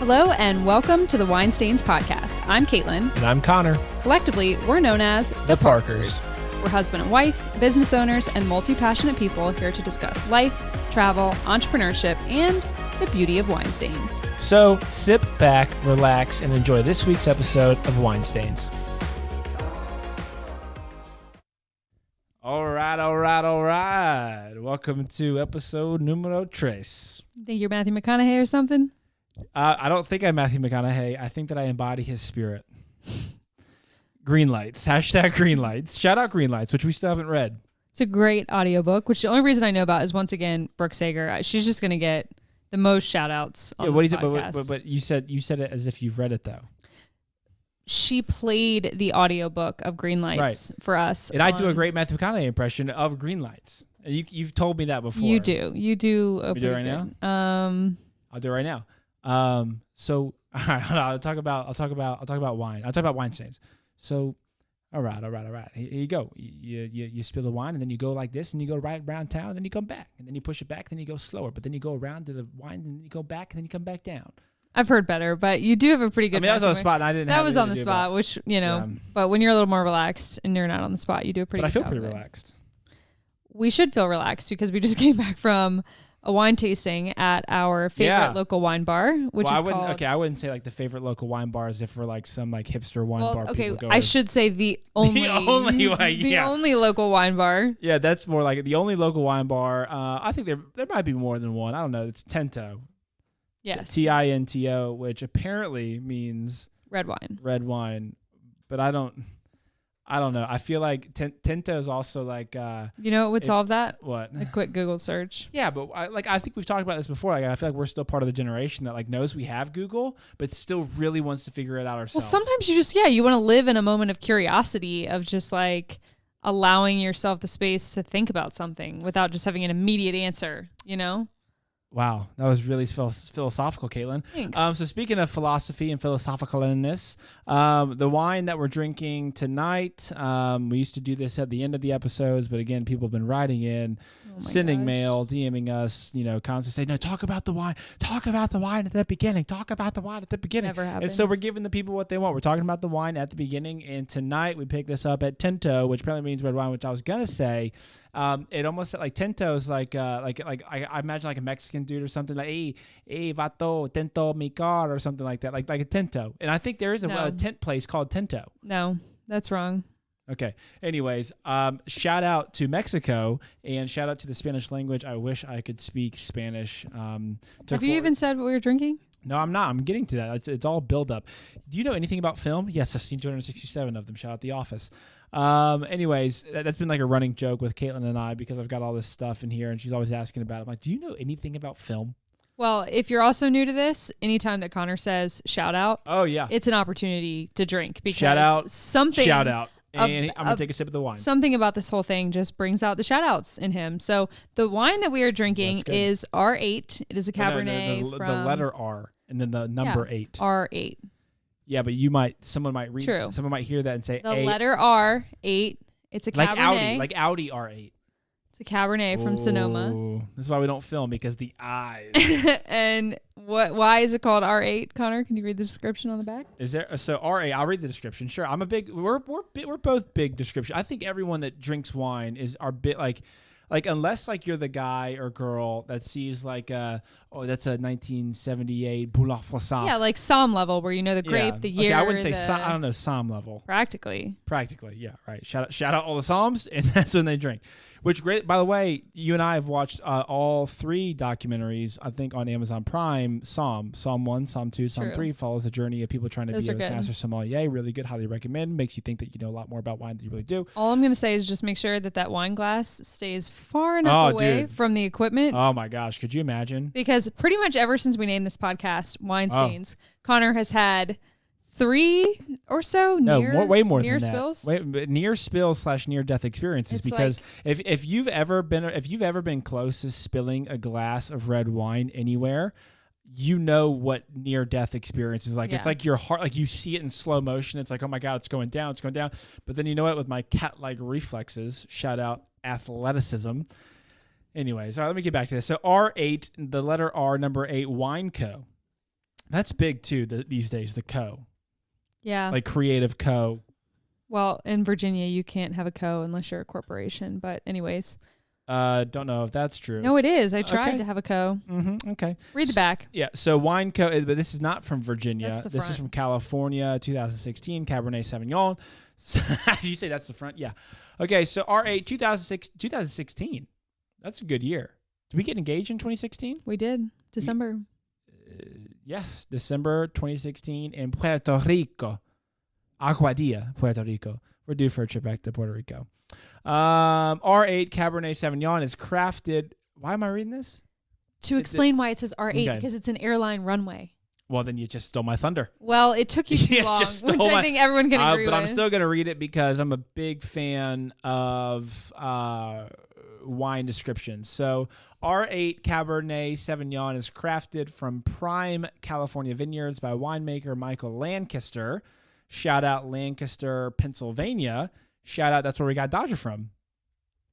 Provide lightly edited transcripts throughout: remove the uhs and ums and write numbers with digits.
Hello and welcome to the Wine Stains podcast. I'm Caitlin. And I'm Connor. Collectively, we're known as the Parkers. We're husband and wife, business owners, and multi-passionate people here to discuss life, travel, entrepreneurship, and the beauty of wine stains. So sit back, relax, and enjoy this week's episode of Wine Stains. All right. Welcome to episode numero tres. You think you're Matthew McConaughey or something? I don't think I'm Matthew McConaughey. I think that I embody his spirit. Green lights. Hashtag green lights. Shout out green lights, which we still haven't read. It's a great audiobook, which the only reason I know about is, once again, Brooke Sager. She's just going to get the most shout outs on this podcast. But you said it as if you've read it, though. She played the audiobook of Green Lights for us. And I do a great Matthew McConaughey impression of Green Lights. You've told me that before. You do. You do. You do it right now? I'll do it right now. So all right, I'll talk about wine. I'll talk about wine stains. So, all right. Here you go. You spill the wine, and then you go like this, and you go right around town, and then you come back, and then you push it back, then you go slower, but then you go around to the wine, and then you go back, and then you come back down. I've heard better, but you do have a pretty good. That was on the spot, and I didn't. That was on the spot, which But when you're a little more relaxed and you're not on the spot, you do a pretty. But good I feel job pretty relaxed. We should feel relaxed because we just came back from a wine tasting at our favorite local wine bar, which is called... Okay, I wouldn't say like the favorite local wine bar as if we're like some like hipster wine bar. Okay, I should say the only only local wine bar. Yeah, that's more like it. The only local wine bar. I think there might be more than one. I don't know. It's Tinto. Yes. Tinto, which apparently means red wine. Red wine, but I don't know. I feel like Tinto is also like... you know what would solve that? What? A quick Google search. Yeah, but I think we've talked about this before. Like, I feel like we're still part of the generation that like knows we have Google, but still really wants to figure it out ourselves. Well, sometimes you want to live in a moment of curiosity of just like allowing yourself the space to think about something without just having an immediate answer, you know? Wow, that was really philosophical, Caitlin. Thanks. So speaking of philosophy and philosophicalness, the wine that we're drinking tonight, we used to do this at the end of the episodes, but again, people have been writing in, sending mail, DMing us, constantly saying, no, talk about the wine at the beginning, Never happens. And so we're giving the people what they want. We're talking about the wine at the beginning, and tonight we picked this up at Tinto, which apparently means red wine, which I was going to say. It almost like Tinto is like I imagine like a Mexican dude or something like hey vato Tinto mi car or something like that, like a Tinto. And I think there is a tent place called Tinto. No, that's wrong. Okay. Anyways, shout out to Mexico and shout out to the Spanish language. I wish I could speak Spanish. Have you even said what we were drinking? No, I'm not. I'm getting to that. It's all build up. Do you know anything about film? Yes, I've seen 267 of them. Shout out The Office. Anyways, that's been like a running joke with Caitlin and I because I've got all this stuff in here and she's always asking about it. I'm like, do you know anything about film? Well, if you're also new to this, anytime that Connor says shout out, it's an opportunity to drink because shout out. And I'm going to take a sip of the wine. Something about this whole thing just brings out the shout outs in him. So the wine that we are drinking is R8. It is a Cabernet from... The letter R and then the number 8. R8. Yeah, but someone might read. True. Someone might hear that and say the letter R8. It's a Cabernet. Like Audi R8. It's a Cabernet from Sonoma. This is why we don't film, because the eyes. And why is it called R8, Connor? Can you read the description on the back? Is there so R8? I'll read the description. Sure, we're both big description. I think everyone that drinks wine are bit like unless like you're the guy or girl that sees like that's a 1978 Boulogne Froissart. Yeah, like Somm level where you know the grape, the year. Okay, I wouldn't say I don't know Somm level. Practically, yeah, right. Shout out all the Somms, and that's when they drink. Which great, by the way, you and I have watched all 3 documentaries, I think, on Amazon Prime. Somm 1, Somm 2, Somm 3 follows the journey of people trying to be a master sommelier. Really good, highly recommend. Makes you think that you know a lot more about wine than you really do. All I'm going to say is just make sure that wine glass stays far enough away from the equipment. Oh my gosh, could you imagine? Because pretty much ever since we named this podcast Wine Stains, Connor has had 3 or so way more near than spills. Near spills / near death experiences. It's because like, if you've ever been close to spilling a glass of red wine anywhere, you know what near death experience is like. Yeah. It's like your heart, like you see it in slow motion. It's like, oh my God, it's going down. But then you know what? With my cat-like reflexes, shout out athleticism. Anyways, all right, let me get back to this. So R8, the letter R, number 8, Wine Co. That's big too these days, the co. Yeah. Like creative co. Well, in Virginia, you can't have a co unless you're a corporation. But anyways. Don't know if that's true. No, it is. I tried to have a co. Mm-hmm. Okay. Read the back. Yeah. So wine co, but this is not from Virginia. That's the This front. is from California, 2016, Cabernet Sauvignon. So, you say that's the front? Yeah. Okay. So R8, 2016. That's a good year. Did we get engaged in 2016? We did. December. Yes. December 2016 in Puerto Rico. Aguadilla, Puerto Rico. We're due for a trip back to Puerto Rico. R8 Cabernet Sauvignon is crafted. Why am I reading this? To explain why it says R8, because it's an airline runway. Well, then you just stole my thunder. Well, it took you too long, which I think everyone can agree with. But I'm still going to read it because I'm a big fan of wine descriptions. So R8 Cabernet Sauvignon is crafted from prime California vineyards by winemaker Michael Lancaster. Shout out Lancaster, Pennsylvania. Shout out, that's where we got Dodger from.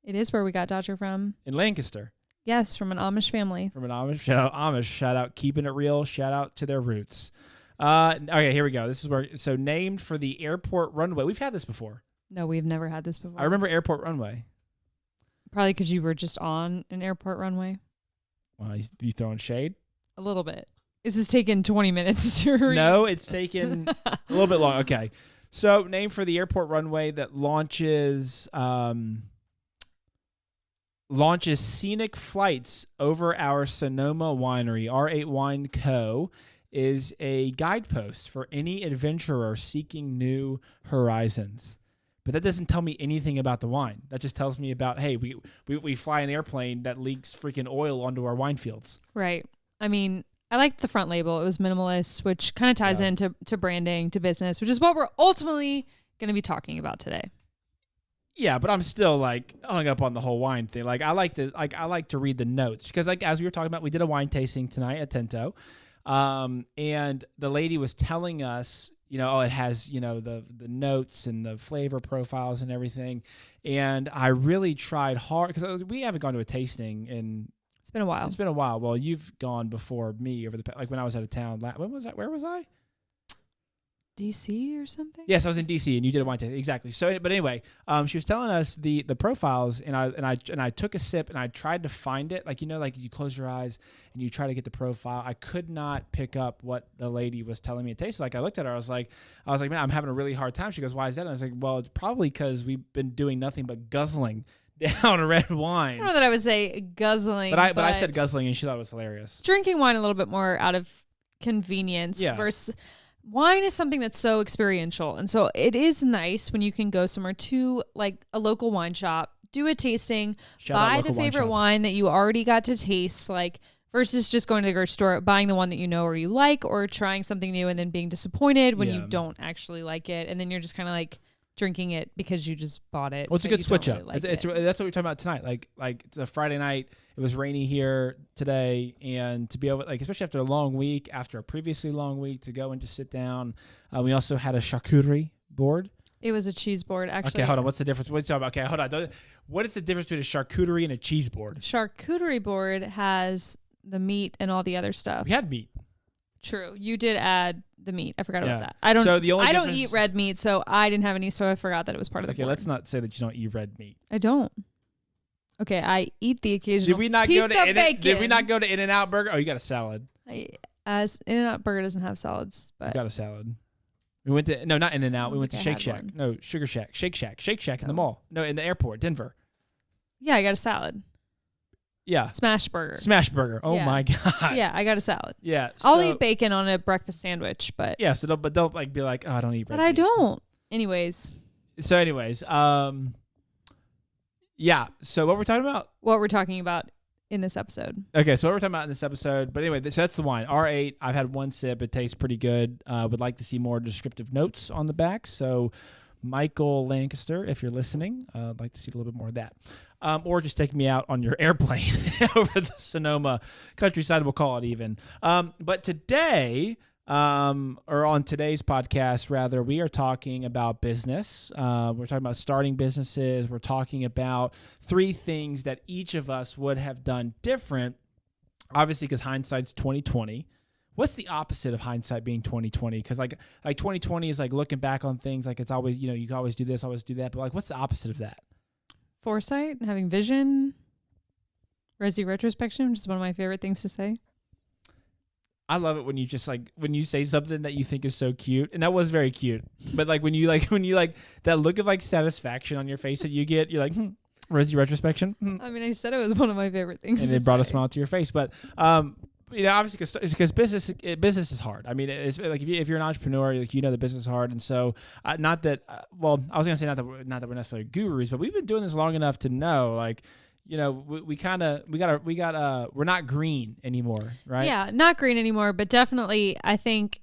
It is where we got Dodger from. In Lancaster. Yes, from an Amish family. From an Amish. Shout out Amish. Shout out keeping it real. Shout out to their roots. Okay, here we go. This is where, so named for the airport runway. We've had this before. No, we've never had this before. I remember airport runway. Probably because you were just on an airport runway. Well, you throwing shade? A little bit. This has taken 20 minutes to read. No, it's taken a little bit long. Okay. So, named for the airport runway that launches scenic flights over our Sonoma winery. R8 Wine Co. is a guidepost for any adventurer seeking new horizons. But that doesn't tell me anything about the wine. That just tells me about, hey, we fly an airplane that leaks freaking oil onto our wine fields. Right. I mean, I liked the front label. It was minimalist, which kind of ties into branding, to business, which is what we're ultimately going to be talking about today. Yeah, but I'm still like hung up on the whole wine thing. Like I like to read the notes because, like, as we were talking about, we did a wine tasting tonight at Tento, and the lady was telling us, it has, the notes and the flavor profiles and everything, and I really tried hard because we haven't gone to a tasting in. It's been a while. It's been a while. Well, you've gone before me when I was out of town. When was that? Where was I? DC or something? Yes, I was in DC, and you did a wine tasting. Exactly. So, but anyway, she was telling us the profiles, and I took a sip, and I tried to find it. Like you close your eyes and you try to get the profile. I could not pick up what the lady was telling me it tasted like. I looked at her. I was like, man, I'm having a really hard time. She goes, why is that? And I was like, well, it's probably because we've been doing nothing but guzzling down red wine. I don't know that I would say guzzling, but I said guzzling, and she thought it was hilarious. Drinking wine a little bit more out of convenience versus wine is something that's so experiential. And so it is nice when you can go somewhere to like a local wine shop, do a tasting, buy the favorite wine that you already got to taste, like versus just going to the grocery store, buying the one that you know or you like, or trying something new and then being disappointed when you don't actually like it. And then you're just kind of like drinking it because you just bought it. Well, it's a good switch up. That's what we're talking about tonight. Like it's a Friday night. It was rainy here today, and to be able, like, especially after a long week, after a previously long week, to go and just sit down. We also had a charcuterie board. It was a cheese board, actually. Okay, hold on. What's the difference? What are you talking about? Okay, hold on. What is the difference between a charcuterie and a cheese board? Charcuterie board has the meat and all the other stuff. We had meat. True. You did add the meat. I forgot about that. I don't eat red meat, so I didn't have any, so I forgot that it was part of the board. Okay, let's not say that you don't eat red meat. I don't. Okay, I eat the occasional piece of bacon. Did we not go to In-N-Out Burger? Oh, you got a salad. In-N-Out Burger doesn't have salads, but we got a salad. We went to not In-N-Out. We went to Shake Shack. No, Sugar Shack. Shake Shack in the mall. No, in the airport, Denver. Yeah, I got a salad. Yeah. Smash burger. Oh my god. Yeah, I got a salad. Yeah. I'll eat bacon on a breakfast sandwich, but yeah. So don't like be like, oh, I don't eat. But I don't. Anyways. Yeah. So what we're talking about? What we're talking about in this episode. Okay. So what we're talking about in this episode. But anyway, so that's the wine. R8. I've had one sip. It tastes pretty good. Would like to see more descriptive notes on the back. So Michael Lancaster, if you're listening, I'd like to see a little bit more of that. Or just take me out on your airplane over the Sonoma countryside, we'll call it even. But today, or on today's podcast, rather, we are talking about business. We're talking about starting businesses. We're talking about 3 things that each of us would have done different. Obviously, because hindsight's 2020. what's the opposite of hindsight being 2020? Because like 2020 is like looking back on things, like it's always, you can always do this, always do that. But like, what's the opposite of that? Foresight, having vision, rosy retrospection, which is one of my favorite things to say. I love it when you just like when you say something that you think is so cute, and that was very cute. But like when you that look of like satisfaction on your face that you get, you're like, rosy retrospection. I mean, I said it was one of my favorite things, and it brought a smile to your face. But obviously because business is hard. I mean, it's like if you're an entrepreneur, like the business is hard, and so not that. Well, I was gonna say not that we're necessarily gurus, but we've been doing this long enough to know like. We're not green anymore, right? Yeah, not green anymore, but definitely I think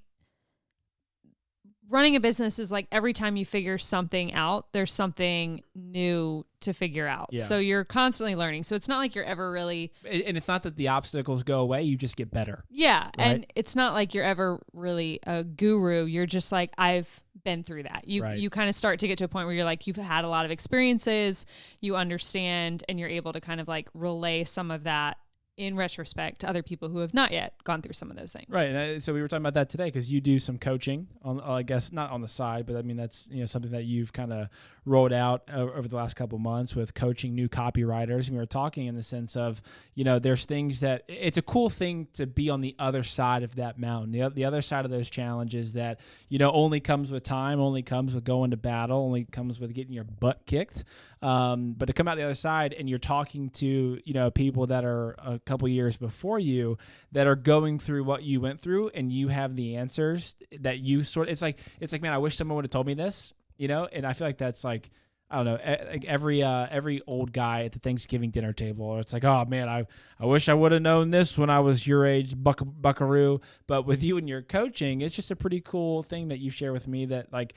running a business is like every time you figure something out, there's something new to figure out. Yeah. So you're constantly learning. So it's not like you're ever really... And it's not that the obstacles go away, you just get better. Yeah, right? And it's not like you're ever really a guru. You're just like, I've been through that. You kind of start to get to a point where you're like, you've had a lot of experiences, you understand, and you're able to kind of like relay some of that in retrospect to other people who have not yet gone through some of those things. Right. And so we were talking about that today because you do some coaching on, I guess, not on the side, but I mean, that's, something that you've kind of rolled out over the last couple of months with coaching new copywriters. And we were talking in the sense of, there's things that it's a cool thing to be on the other side of that mountain, the other side of those challenges that, only comes with time, only comes with going to battle, only comes with getting your butt kicked. But to come out the other side and you're talking to, people that are a couple years before you that are going through what you went through and you have the answers that you it's like, man, I wish someone would have told me this, and I feel like that's like, I don't know, like every old guy at the Thanksgiving dinner table, it's like, oh man, I wish I would have known this when I was your age, buckaroo. But with you and your coaching, it's just a pretty cool thing that you share with me that like,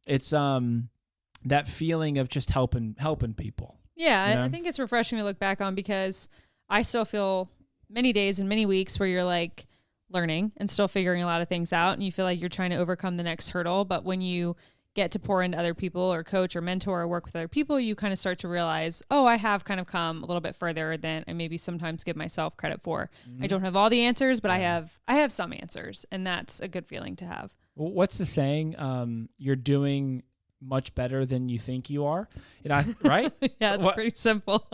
it's, that feeling of just helping people. Yeah, I think it's refreshing to look back on because I still feel many days and many weeks where you're like learning and still figuring a lot of things out and you feel like you're trying to overcome the next hurdle. But when you get to pour into other people or coach or mentor or work with other people, you kind of start to realize, oh, I have kind of come a little bit further than I maybe sometimes give myself credit for. Mm-hmm. I don't have all the answers, but I have some answers, and that's a good feeling to have. Well, what's the saying? You're doing much better than you think you are, right? Yeah, it's pretty simple.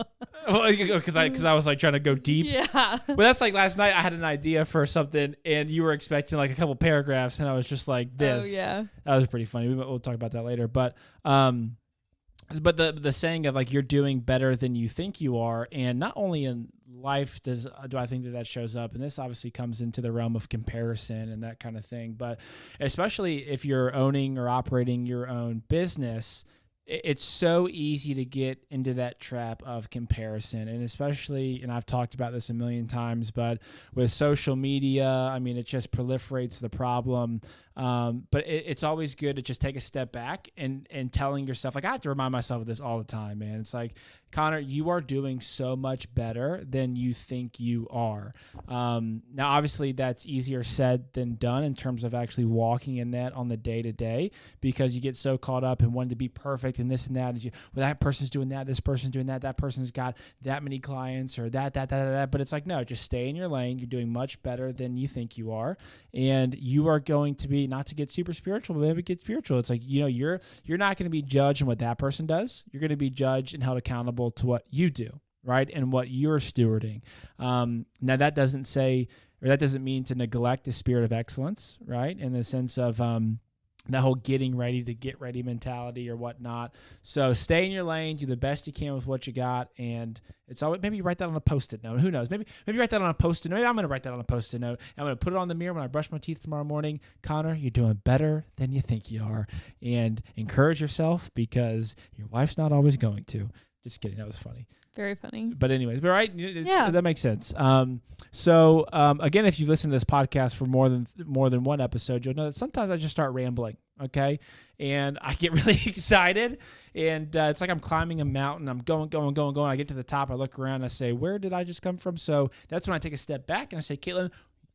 Well, because I was like trying to go deep. Yeah. Well, that's like last night I had an idea for something and you were expecting like a couple paragraphs and I was just like this. Oh yeah. That was pretty funny. We'll talk about that later. But the saying of like you're doing better than you think you are, and not only in life do I think that shows up, and this obviously comes into the realm of comparison and that kind of thing, but especially if you're owning or operating your own business, it's so easy to get into that trap of comparison. And especially, and I've talked about this a million times, but with social media, I mean, it just proliferates the problem. But it's always good to just take a step back and telling yourself, like, I have to remind myself of this all the time, man. It's like, Connor, you are doing so much better than you think you are. Now, obviously, that's easier said than done in terms of actually walking in that on the day-to-day, because you get so caught up in wanting to be perfect and this and that. And that person's doing that, this person's doing that, that person's got that many clients or that. But it's like, no, just stay in your lane. You're doing much better than you think you are. And you are going to be, not to get super spiritual, but maybe get spiritual. It's like, you're not going to be judged on what that person does. You're going to be judged and held accountable to what you do, right? And what you're stewarding. Now that doesn't say, or that doesn't mean to neglect the spirit of excellence, right? In the sense of that whole getting ready to get ready mentality or whatnot. So stay in your lane, do the best you can with what you got. And it's always, maybe you write that on a Post-it note. Who knows? Maybe write that on a Post-it note. Maybe I'm going to write that on a Post-it note. I'm going to put it on the mirror when I brush my teeth tomorrow morning. Connor, you're doing better than you think you are. And encourage yourself, because your wife's not always going to. Just kidding. That was funny. Very funny. But anyways, but right, that makes sense. So again, if you've listened to this podcast for more than one episode, you'll know that sometimes I just start rambling, okay? And I get really excited, and it's like I'm climbing a mountain. I'm going. I get to the top, I look around, I say, where did I just come from? So that's when I take a step back and I say, Kaitlyn,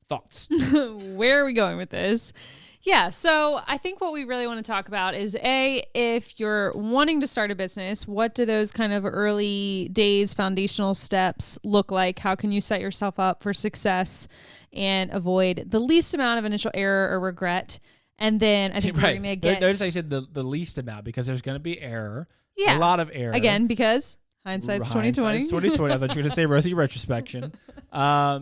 thoughts? Where are we going with this? Yeah, so I think what we really want to talk about is, if you're wanting to start a business, what do those kind of early days foundational steps look like? How can you set yourself up for success? and avoid the least amount of initial error or regret. And then I think we're going to get... Notice I said the least amount, because there's going to be error. Yeah. A lot of error. Again, because hindsight's 2020. Hindsight's 2020. I thought you were going to say rosy retrospection.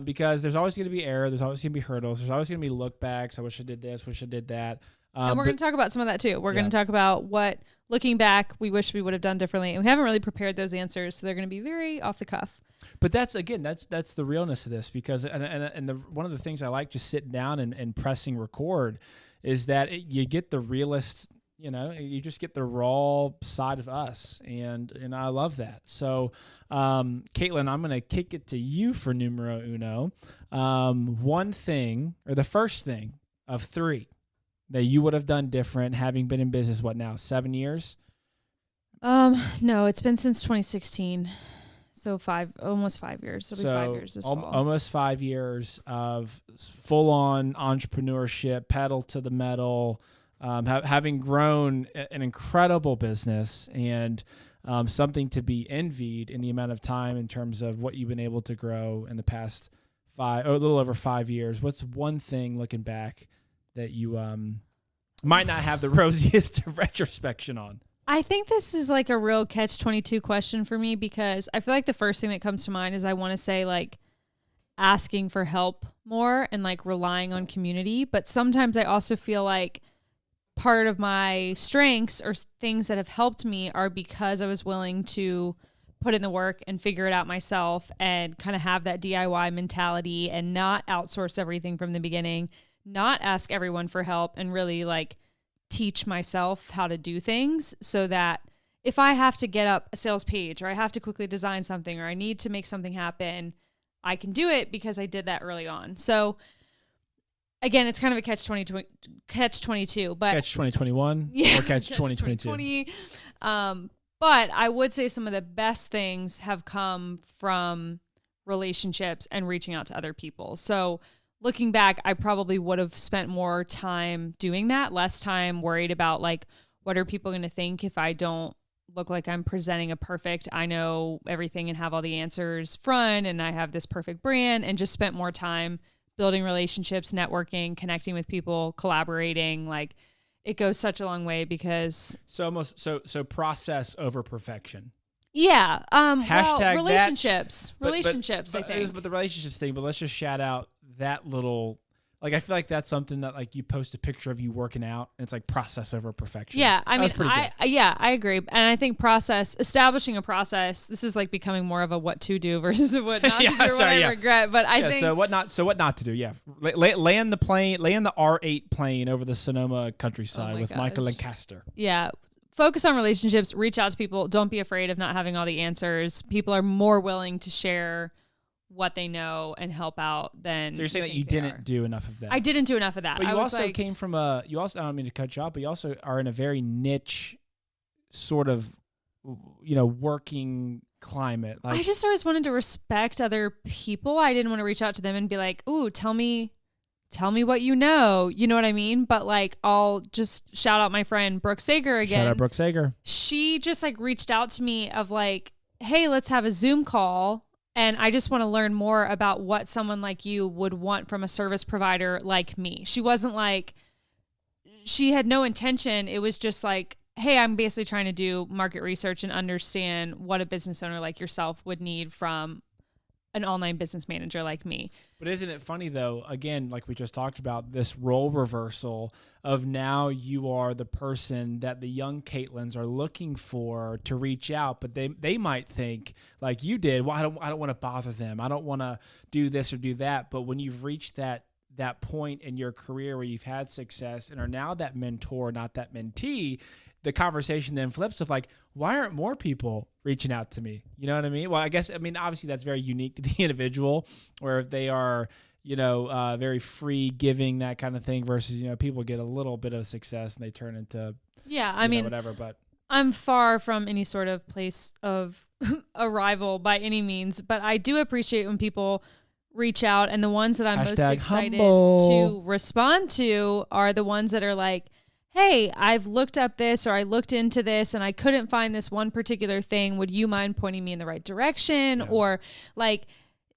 Because there's always going to be error. There's always going to be hurdles. There's always going to be look backs. I wish I did this. Wish I did that. And we're going to talk about some of that too. We're going to talk about what, looking back, we wish we would have done differently. And we haven't really prepared those answers, so they're going to be very off the cuff. But that's the realness of this, because one of the things I like just sitting down and pressing record is that you get the realist, you just get the raw side of us, and I love that. So, Kaitlyn, I'm going to kick it to you for numero uno. One thing, or the first thing of three that you would have done different, having been in business, what now, 7 years? No, it's been since 2016. So almost 5 years. It'll be 5 years this fall. Almost 5 years of full-on entrepreneurship, pedal to the metal, having grown an incredible business, and something to be envied in the amount of time in terms of what you've been able to grow in the past a little over 5 years. What's one thing, looking back, that you might not have the rosiest retrospection on? I think this is like a real catch-22 question for me, because I feel like the first thing that comes to mind is I want to say like asking for help more and like relying on community. But sometimes I also feel like part of my strengths or things that have helped me are because I was willing to put in the work and figure it out myself, and kind of have that DIY mentality and not outsource everything from the beginning, not ask everyone for help, and really like teach myself how to do things, so that if I have to get up a sales page, or I have to quickly design something, or I need to make something happen, I can do it because I did that early on. So again, it's kind of a catch-22, but catch 2021 or catch 2022. But I would say some of the best things have come from relationships and reaching out to other people. So looking back, I probably would have spent more time doing that, less time worried about like, what are people going to think if I don't look like I'm presenting I know everything and have all the answers front, and I have this perfect brand, and just spent more time building relationships, networking, connecting with people, collaborating. Like, it goes such a long way, because so process over perfection. Yeah. Hashtag relationships. But I think. But the relationships thing, but let's just shout out that little, like, I feel like that's something that like you post a picture of you working out, and it's like process over perfection. Yeah. I mean, I agree. And I think establishing a process, this is like becoming more of a what to do versus a what not to do, or what I regret. But I think. So what not to do. Yeah. Land the R8 plane over the Sonoma countryside with Michael Lancaster. Yeah. Focus on relationships, reach out to people. Don't be afraid of not having all the answers. People are more willing to share what they know and help out than. So you're saying that you didn't do enough of that? I didn't do enough of that. But you also came from I don't mean to cut you off, but you also are in a very niche sort of, working climate. Like, I just always wanted to respect other people. I didn't want to reach out to them and be like, ooh, tell me what you know. You know what I mean? But like, I'll just shout out my friend Brooke Sager again. Shout out Brooke Sager. She just like reached out to me of like, hey, let's have a Zoom call. And I just want to learn more about what someone like you would want from a service provider like me. She wasn't like, she had no intention. It was just like, hey, I'm basically trying to do market research and understand what a business owner like yourself would need from an online business manager like me. But isn't it funny though, again, like we just talked about, this role reversal of now you are the person that the young Kaitlyns are looking for to reach out, but they might think like you did, well, I don't want to bother them. I don't want to do this or do that. But when you've reached that point in your career where you've had success and are now that mentor, not that mentee, the conversation then flips of like, why aren't more people reaching out to me? You know what I mean? Well, obviously that's very unique to the individual, where if they are, very free giving, that kind of thing, versus, people get a little bit of success and they turn into, whatever. But I'm far from any sort of place of arrival by any means, but I do appreciate when people reach out, and the ones that I'm most excited to respond to are the ones that are like, hey, I've looked up this, or I looked into this and I couldn't find this one particular thing. Would you mind pointing me in the right direction? Yeah. Or like,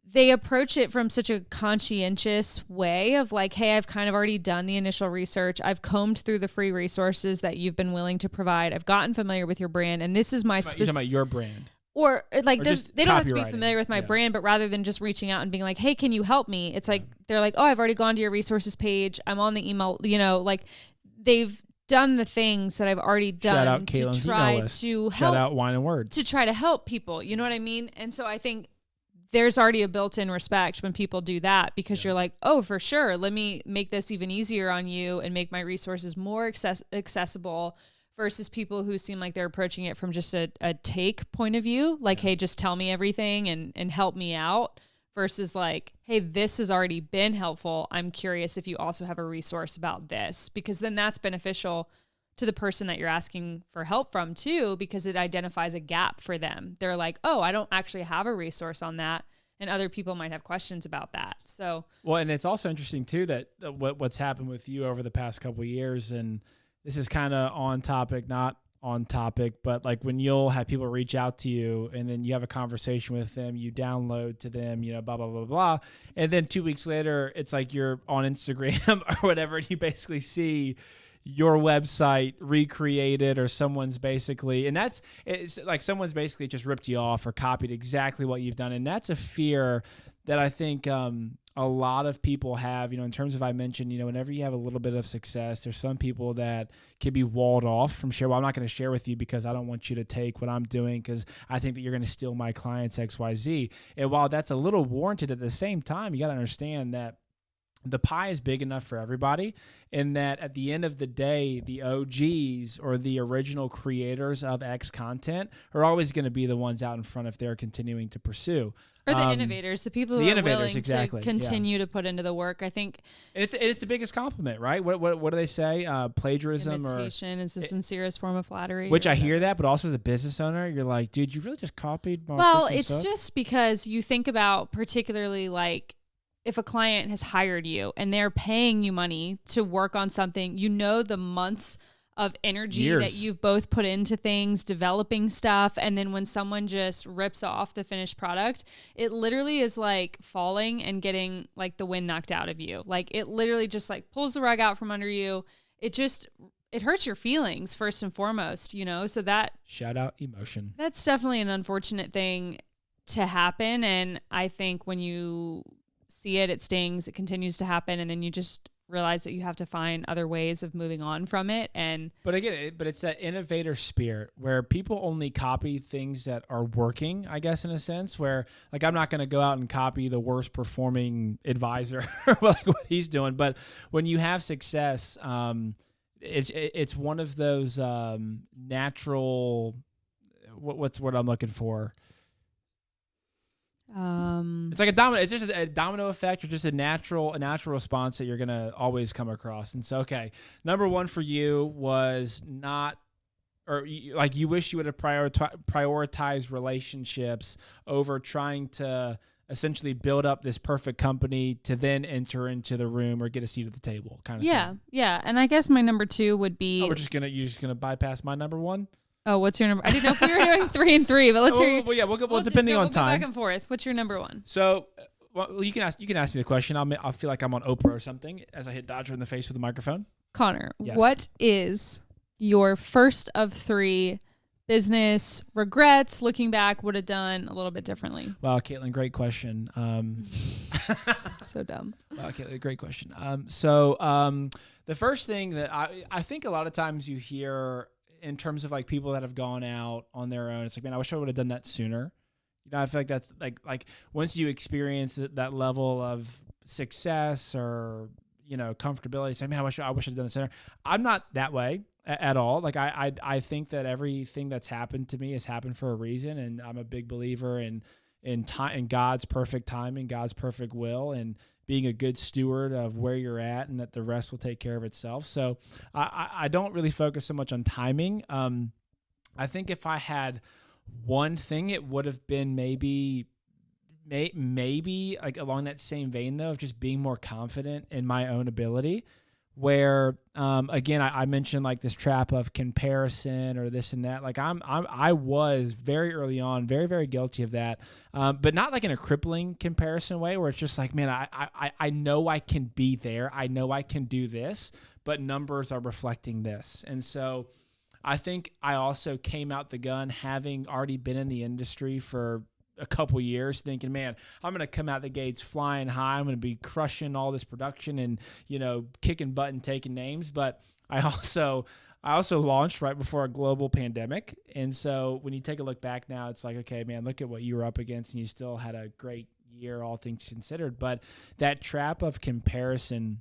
they approach it from such a conscientious way of like, hey, I've kind of already done the initial research. I've combed through the free resources that you've been willing to provide. I've gotten familiar with your brand, and this is my specific. You're talking about your brand. Or like, they don't have to be familiar with my brand, but rather than just reaching out and being like, hey, can you help me? It's like, they're like, oh, I've already gone to your resources page. I'm on the email, like they've done the things that I've already done to try to help. Shout out Wine and Words. To try to help people. You know what I mean? And so I think there's already a built-in respect when people do that, because you're like, oh, for sure. Let me make this even easier on you and make my resources more accessible, versus people who seem like they're approaching it from just a take point of view. Like, hey, just tell me everything and help me out, versus like, hey, this has already been helpful. I'm curious if you also have a resource about this, because then that's beneficial to the person that you're asking for help from too, because it identifies a gap for them. They're like, oh, I don't actually have a resource on that. And other people might have questions about that. So, well, and it's also interesting too, that what's happened with you over the past couple of years, and this is kind of on topic, not on topic, but like when you'll have people reach out to you and then you have a conversation with them, you download to them, blah, blah, blah, blah. And then 2 weeks later, it's like you're on Instagram or whatever, and you basically see your website recreated, or someone's basically, and it's like someone's basically just ripped you off or copied exactly what you've done. And that's a fear that I think a lot of people have, in terms of, I mentioned, whenever you have a little bit of success, there's some people that can be walled off from share. Well, I'm not going to share with you because I don't want you to take what I'm doing because I think that you're going to steal my clients XYZ. And while that's a little warranted, at the same time, you got to understand that the pie is big enough for everybody, and that at the end of the day, the OGs or the original creators of X content are always going to be the ones out in front if they're continuing to pursue. Or the innovators, the people who are willing to continue to put into the work. I think it's the biggest compliment, right? What do they say? Plagiarism, imitation is the sincerest form of flattery. Which I hear that, but also as a business owner, you're like, dude, you really just copied my Well, it's stuff? just because you think about, particularly like, if a client has hired you and they're paying you money to work on something, the months of energy that you've both put into things, developing stuff. And then when someone just rips off the finished product, it literally is like falling and getting like the wind knocked out of you. Like it literally just like pulls the rug out from under you. It hurts your feelings first and foremost, so that shout out emotion. That's definitely an unfortunate thing to happen. And I think when you see it stings, it continues to happen, and then you just realize that you have to find other ways of moving on from it. But it's that innovator spirit where people only copy things that are working, I guess, in a sense, where like I'm not going to go out and copy the worst performing advisor like what he's doing, but when you have success, it's one of those natural, what's what I'm looking for? It's like a domino. It's just a domino effect, or just a natural response that you're gonna always come across. And so, okay, number one for you was not, or like you wish you would have prioritized relationships over trying to essentially build up this perfect company to then enter into the room or get a seat at the table, kind of thing. Yeah. And I guess my number two would be. Oh, you're just gonna bypass my number one. Oh, what's your number? I didn't know if we were doing 3 and 3, but let's hear. Well, yeah, we'll depending on time. We'll go back and forth. What's your number one? So, well, you can ask me the question. I'll feel like I'm on Oprah or something as I hit Dodger in the face with a microphone. Connor, What is your first of 3 business regrets? Looking back, would have done a little bit differently. Wow, Kaitlyn, great question. So dumb. Wow, Kaitlyn, great question. The first thing that I think a lot of times you hear in terms of like people that have gone out on their own, it's like, man, I wish I would have done that sooner. I feel like that's like once you experience that level of success or, comfortability, it's like, man, I wish I'd done it sooner. I'm not that way at all. Like I think that everything that's happened to me has happened for a reason. And I'm a big believer in God's perfect timing, God's perfect will, and being a good steward of where you're at, and that the rest will take care of itself. So I don't really focus so much on timing. I think if I had one thing, it would have been maybe like along that same vein though, of just being more confident in my own ability, where, again, I mentioned like this trap of comparison or this and that. Like I was very early on, very, very guilty of that. But not like in a crippling comparison way where it's just like, man, I know I can be there. I know I can do this, but numbers are reflecting this. And so I think I also came out the gun having already been in the industry for a couple years, thinking, man, I'm going to come out the gates flying high. I'm going to be crushing all this production and, kicking butt and taking names. But I also launched right before a global pandemic. And so when you take a look back now, it's like, okay, man, look at what you were up against and you still had a great year, all things considered. But that trap of comparison,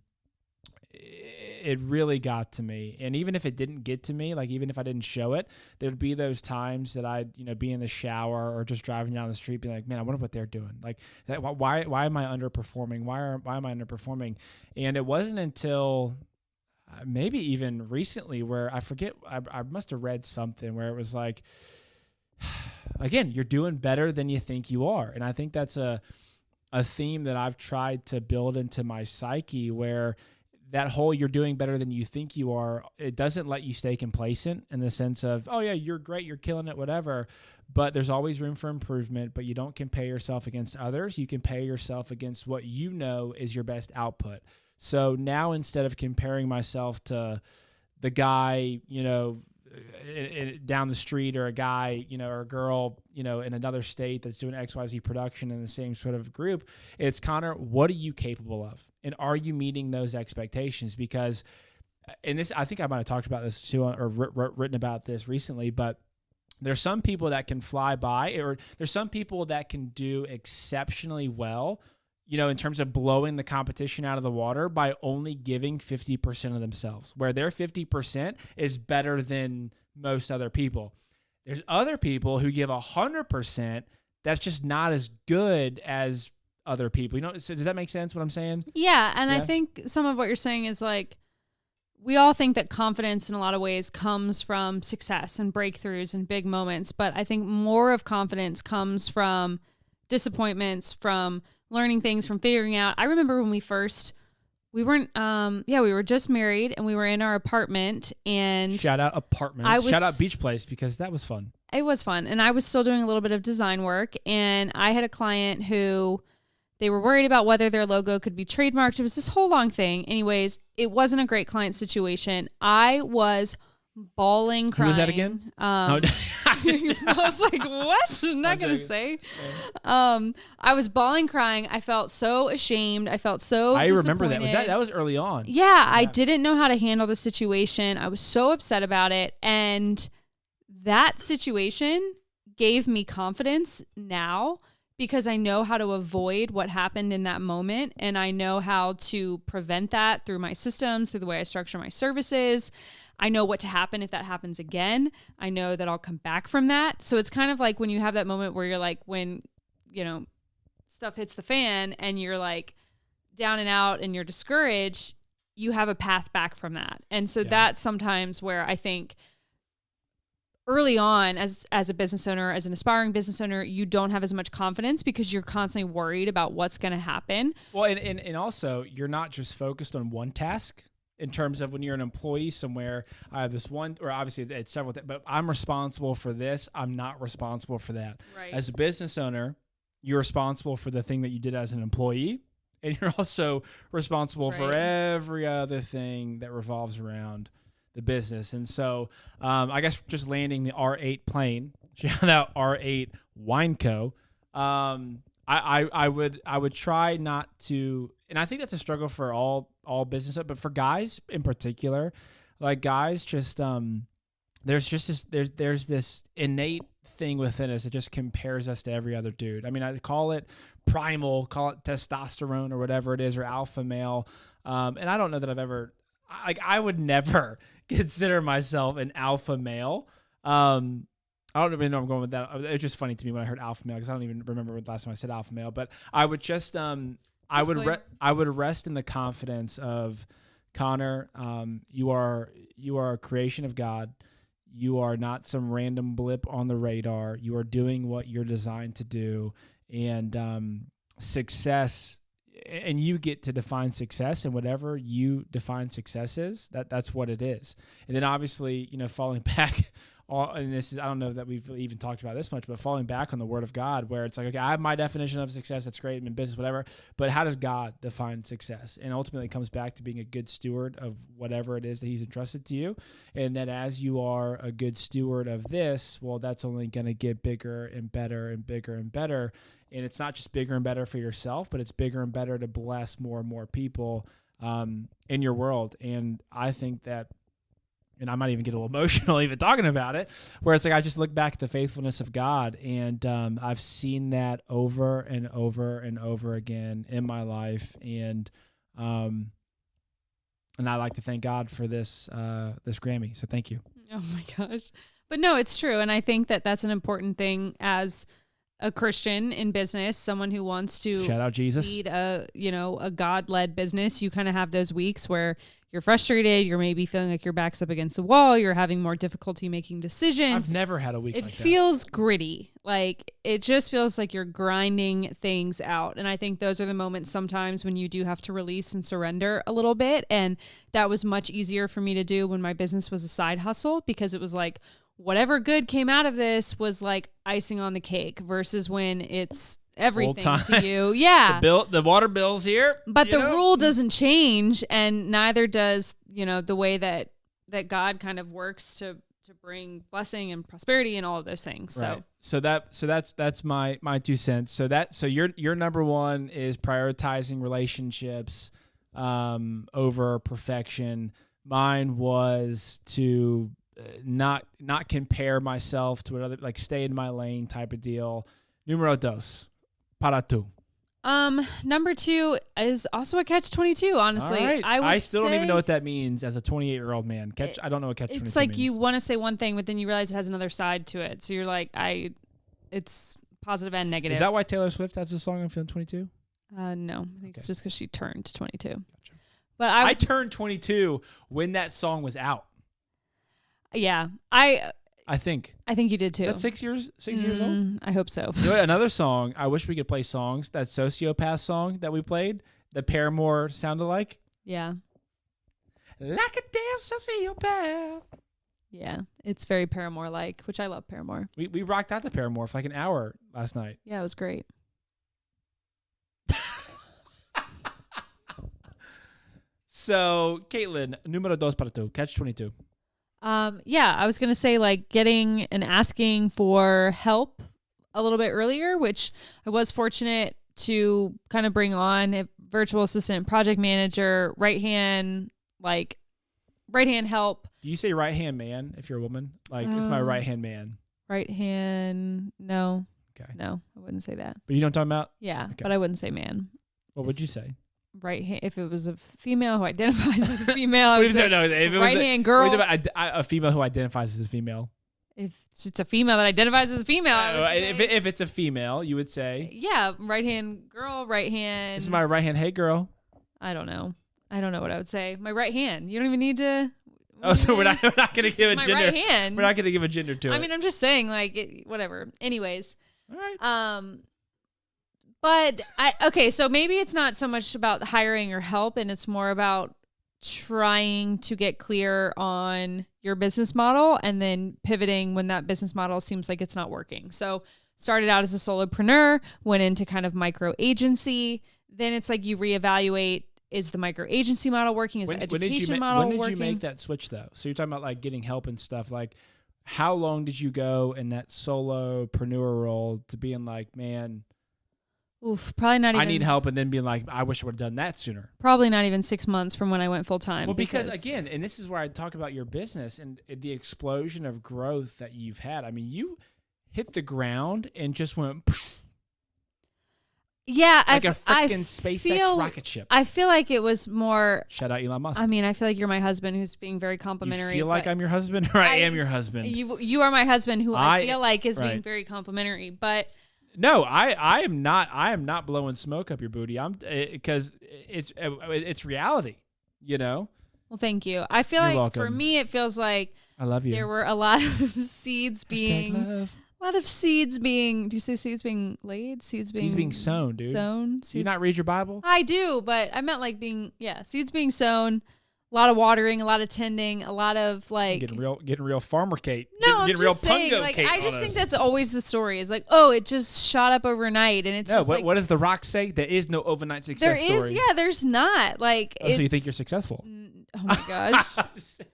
it really got to me. And even if it didn't get to me, like even if I didn't show it, there'd be those times that I'd, be in the shower or just driving down the street being like, man, I wonder what they're doing. Like, why am I underperforming? Why am I underperforming? And it wasn't until maybe even recently where I forget, I must have read something where it was like, again, you're doing better than you think you are. And I think that's a theme that I've tried to build into my psyche, where that whole you're doing better than you think you are, it doesn't let you stay complacent in the sense of, oh yeah, you're great, you're killing it, whatever. But there's always room for improvement, but you don't compare yourself against others. You compare yourself against what you know is your best output. So now instead of comparing myself to the guy, down the street, or a guy, or a girl, in another state that's doing XYZ production in the same sort of group, it's Connor, what are you capable of? And are you meeting those expectations? Because in this, I think I might have talked about this too, or written about this recently, but there's some people that can fly by, or there's some people that can do exceptionally well, in terms of blowing the competition out of the water by only giving 50% of themselves, where their 50% is better than most other people. There's other people who give 100% that's just not as good as other people. So does that make sense what I'm saying? Yeah. And I think some of what you're saying is like, we all think that confidence in a lot of ways comes from success and breakthroughs and big moments. But I think more of confidence comes from disappointments, from learning things, from figuring out. I remember when we were just married and we were in our apartment, and shout out apartments. Shout out Beach Place, because that was fun. It was fun. And I was still doing a little bit of design work, and I had a client who they were worried about whether their logo could be trademarked. It was this whole long thing. Anyways, it wasn't a great client situation. I was bawling, crying. Who was that again? I was like, what? I'm not going to say. I was bawling, crying. I felt so ashamed. I felt so disappointed. Remember that. That was early on. Yeah, I didn't know how to handle the situation. I was so upset about it. And that situation gave me confidence now, because I know how to avoid what happened in that moment. And I know how to prevent that through my systems, through the way I structure my services. I know what to happen if that happens again. I know that I'll come back from that. So it's kind of like when you have that moment where you're like, when, stuff hits the fan and you're like down and out and you're discouraged, you have a path back from that. And so that's sometimes where I think early on as a business owner, as an aspiring business owner, you don't have as much confidence because you're constantly worried about what's going to happen. Well, and also you're not just focused on one task. In terms of when you're an employee somewhere, I have this one, or obviously it's several, but I'm responsible for this. I'm not responsible for that. Right. As a business owner, you're responsible for the thing that you did as an employee, and you're also responsible for every other thing that revolves around the business. And so I guess just landing the R8 plane, shout out R8 Wine Co. I would try not to, and I think that's a struggle for all business, but for guys in particular, like guys just there's this innate thing within us that just compares us to every other dude. I mean, I call it primal, call it testosterone or whatever it is, or alpha male. And I don't know that I would never consider myself an alpha male. I don't even know where I'm going with that. It's just funny to me when I heard alpha male, because I don't even remember the last time I said alpha male. But I would just I would rest in the confidence of Connor. You are a creation of God. You are not some random blip on the radar. You are doing what you're designed to do, and success and you get to define success, and whatever you define success is, that's what it is. And then obviously, falling back and this is, I don't know that we've even talked about this much, but falling back on the Word of God, where it's like, okay, I have my definition of success. That's great. I'm in business, whatever. But how does God define success? And ultimately it comes back to being a good steward of whatever it is that he's entrusted to you. And that as you are a good steward of this, well, that's only going to get bigger and better and bigger and better. And it's not just bigger and better for yourself, but it's bigger and better to bless more and more people in your world. And I think that, and I might even get a little emotional even talking about it, where it's like I just look back at the faithfulness of God, and I've seen that over and over and over again in my life, and I like to thank God for this Grammy. So thank you. Oh my gosh, but no, it's true, and I think that that's an important thing as a Christian in business, someone who wants to shout out Jesus, lead a God-led business. You kind of have those weeks where you're frustrated, you're maybe feeling like your back's up against the wall, you're having more difficulty making decisions. I've never had a week like that. It feels gritty. Like, it just feels like you're grinding things out. And I think those are the moments sometimes when you do have to release and surrender a little bit. And that was much easier for me to do when my business was a side hustle, because it was like, whatever good came out of this was like icing on the cake, versus when it's everything to you. Yeah. The water bill's here. But the rule doesn't change, and neither does, the way that God kind of works to bring blessing and prosperity and all of those things. Right. So that's my 2 cents. So your number one is prioritizing relationships over perfection. Mine was to not compare myself to another, like stay in my lane type of deal. Numero dos. Para tu. Number 2 is also a catch-22, honestly. Right. I still don't even know what that means as a 28-year-old man. I don't know what catch-22 means. It's like you want to say one thing, but then you realize it has another side to it. So you're like, it's positive and negative. Is that why Taylor Swift has a song on Film 22? No. I think it's just because she turned 22. Gotcha. But I turned 22 when that song was out. Yeah. I think you did too. That's 6 years old? I hope so. You know what, another song, I wish we could play songs, that Sociopath song that we played, the Paramore sounded like. Yeah. Like a damn sociopath. Yeah, it's very Paramore-like, which I love Paramore. We rocked out the Paramore for like an hour last night. Yeah, it was great. So, Kaitlyn, numero dos para tu, catch-22. Yeah, I was going to say like getting and asking for help a little bit earlier, which I was fortunate to kind of bring on a virtual assistant, project manager, right hand help. Do you say right hand man if you're a woman? Like, it's my right hand man. Right hand, no. Okay. No, I wouldn't say that. But you know what I'm talking about? Yeah, okay. But I wouldn't say man. What would you say? Right hand, if it was a female who identifies as a female, if it was right hand girl. A female who identifies as a female. If it's a female that identifies as a female, if it's a female, you would say. Yeah, right hand girl, right hand. This is my right hand. Hey, girl. I don't know what I would say. My right hand. You don't even need to. Oh, so we're not going to give a gender. My right hand. We're not going to give a gender to it. I mean, I'm just saying, like, whatever. Anyways. All right. But so maybe it's not so much about hiring or help, and it's more about trying to get clear on your business model and then pivoting when that business model seems like it's not working. So started out as a solopreneur, went into kind of micro agency. Then it's like you reevaluate, is the micro agency model working? Is the education model working? When did you make that switch though? So you're talking about like getting help and stuff. Like, how long did you go in that solopreneur role to being like, man, probably not even. I need help, and then being like, I wish I would have done that sooner. Probably not even 6 months from when I went full time. Well, because again, and this is where I talk about your business and the explosion of growth that you've had. I mean, you hit the ground and just went. Yeah, like a freaking SpaceX rocket ship. I feel like it was more. Shout out Elon Musk. I mean, I feel like you're my husband, who's being very complimentary. You feel like I'm your husband, or I am your husband? You are my husband, who I feel like is being very complimentary, but. No, I am not. I am not blowing smoke up your booty. Because it's reality, you know. Well, thank you. I feel You're like welcome. For me, it feels like I love you. There were a lot of seeds being A lot of seeds being, do you say seeds being laid? Seeds being sown, dude. Sown. Do you not read your Bible? I do, but I meant like seeds being sown. A lot of watering, a lot of tending, a lot of like getting real farmer Kate. No, getting I'm real just saying, pungo like Kate I just think that's always the story. Is like, oh, it just shot up overnight, and it's what does The Rock say? There is no overnight success story. There's not. Like, so you think you're successful? Oh my gosh.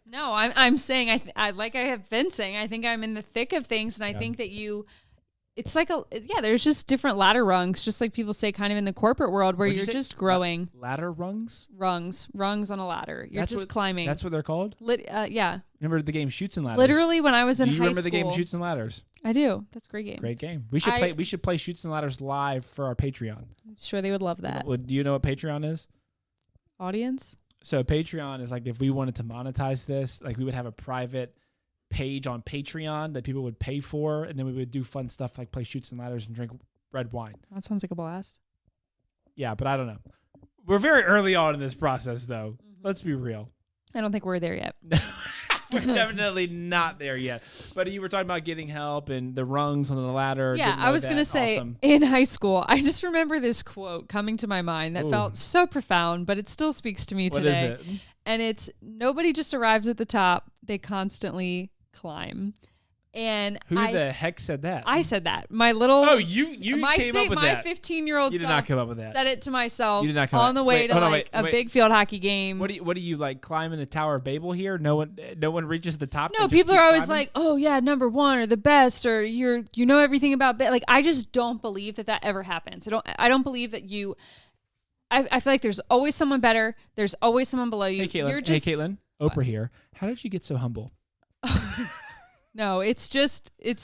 No, I'm saying I like I have been saying. I think I'm in the thick of things, and I think that it's like there's just different ladder rungs, just like people say kind of in the corporate world where you're just growing. Ladder rungs? Rungs on a ladder. You're just climbing. That's what they're called? Yeah. Remember the game Chutes and Ladders? Literally when I was in high school. Do you remember the game Chutes and Ladders? I do. That's a great game. Great game. We should play Chutes and Ladders live for our Patreon. I'm sure they would love that. Do you know what Patreon is? Audience? So Patreon is like if we wanted to monetize this, like we would have a private page on Patreon that people would pay for, and then we would do fun stuff like play Chutes and Ladders and drink red wine. That sounds like a blast. Yeah, but I don't know. We're very early on in this process, though. Let's be real. I don't think we're there yet. We're definitely not there yet. But you were talking about getting help and the rungs on the ladder. Yeah, I was going to say, in high school, I just remember this quote coming to my mind that felt so profound, but it still speaks to me today. What is it? And it's, nobody just arrives at the top. They constantly climb. And who the heck said that? I said that. My little you came up with that. My 15-year-old self. You did not come up with that. Said it to myself. You did not come on the way to a big field hockey game. What do you like climbing the Tower of Babel here? No one reaches the top. No, people are always like, "Oh yeah, number 1 or the best or you know everything about like I just don't believe that ever happens. I don't believe that you I feel like there's always someone better. There's always someone below you. Hey Caitlin, Oprah here. How did you get so humble? No, it's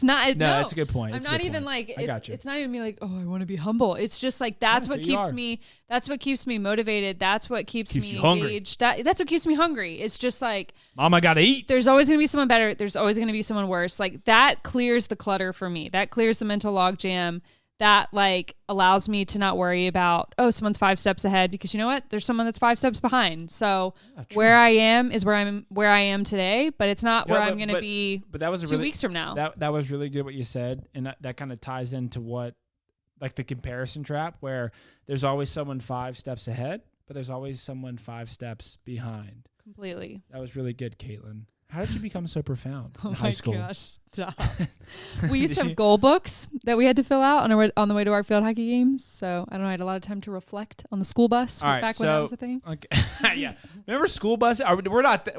not. No, that's a good point. I'm not even like, it's not even me like, oh, I want to be humble. It's just like, that's what keeps me motivated. That's what keeps me engaged. That's what keeps me hungry. It's just like, Mom, I got to eat. There's always going to be someone better. There's always going to be someone worse. Like that clears the clutter for me. That clears the mental log jam. That like allows me to not worry about, oh, someone's 5 steps ahead, because you know what? There's someone that's 5 steps behind. So where I am is where I am today, but it's not where I'm going to be. But that was 2 weeks from now. That was really good what you said, and that kind of ties into what, like the comparison trap, where there's always someone 5 steps ahead, but there's always someone 5 steps behind. Completely. That was really good, Caitlin. How did you become so profound in high school? Oh my gosh, stop. We used to have goal books that we had to fill out on the way to our field hockey games. So I don't know, I had a lot of time to reflect on the school bus back when that was a thing. Okay. Yeah. Remember school buses? We're not that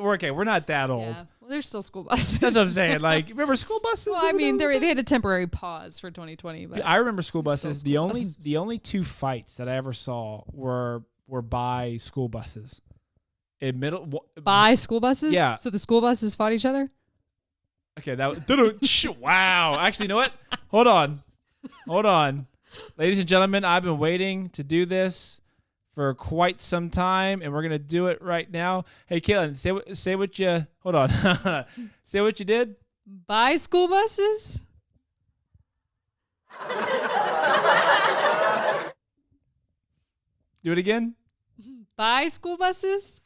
old. Yeah. Well, there's still school buses. That's what I'm saying. Like, remember school buses? Well, I mean, they had a temporary pause for 2020. But I remember school buses. The only 2 fights that I ever saw were by school buses. By school buses? Yeah. So the school buses fought each other? Okay, that was wow. Actually, you know what? Hold on. Ladies and gentlemen, I've been waiting to do this for quite some time, and we're gonna do it right now. Hey, Caitlin, say what you hold on. Say what you did. By school buses? Do it again. By school buses?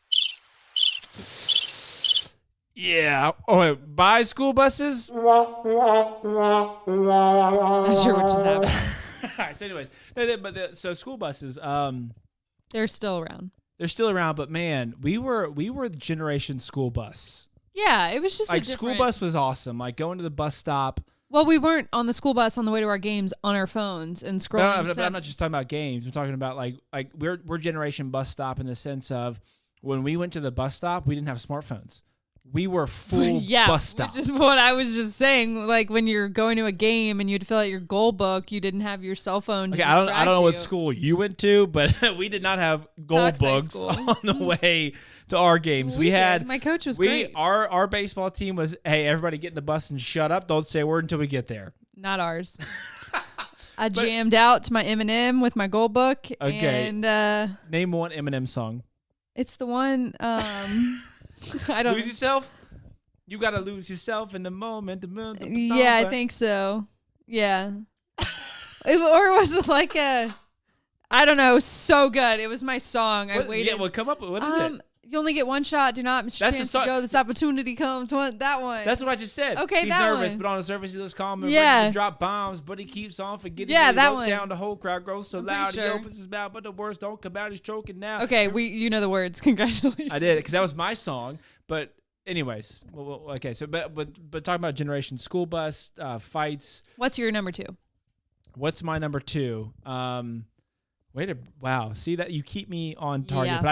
Yeah. Oh, wait. Buy school buses? Not sure what just happened. All right. So, anyways, so school buses. They're still around. They're still around, but man, we were the generation school bus. Yeah, it was just like school bus was awesome. Like going to the bus stop. Well, we weren't on the school bus on the way to our games on our phones and scrolling. But I'm not just talking about games. I'm talking about like we're generation bus stop in the sense of when we went to the bus stop, we didn't have smartphones. We were full bus stop. Which is what I was just saying. Like when you're going to a game and you'd fill out your goal book, you didn't have your cell phone. Okay, I don't know what school you went to, but we did not have goal books on the way to our games. We had my coach was great. Our baseball team was, hey, everybody get in the bus and shut up. Don't say a word until we get there. Not ours. I jammed out to my Eminem with my goal book. Okay. And name one Eminem song. It's the one. I don't lose yourself. You gotta lose yourself in the moment. Yeah, I think so. Yeah. Or was it like I don't know, so good. It was my song. I waited. Yeah, well, come up with what is it? You only get one shot. Do not miss your chance to go. This opportunity comes. That one. That's what I just said. Okay, he's that nervous, one. But on the surface he looks calm and ready to drop bombs. But he keeps on forgetting. Yeah, that one. Down, the whole crowd grows so loud. Sure. He opens his mouth, but the words don't come out. He's choking now. Okay, you know the words. Congratulations. I did it because that was my song. But anyways, okay. So but talking about Generation School Bus fights. What's your number 2? What's my number 2? Wow. See that you keep me on target, yeah, but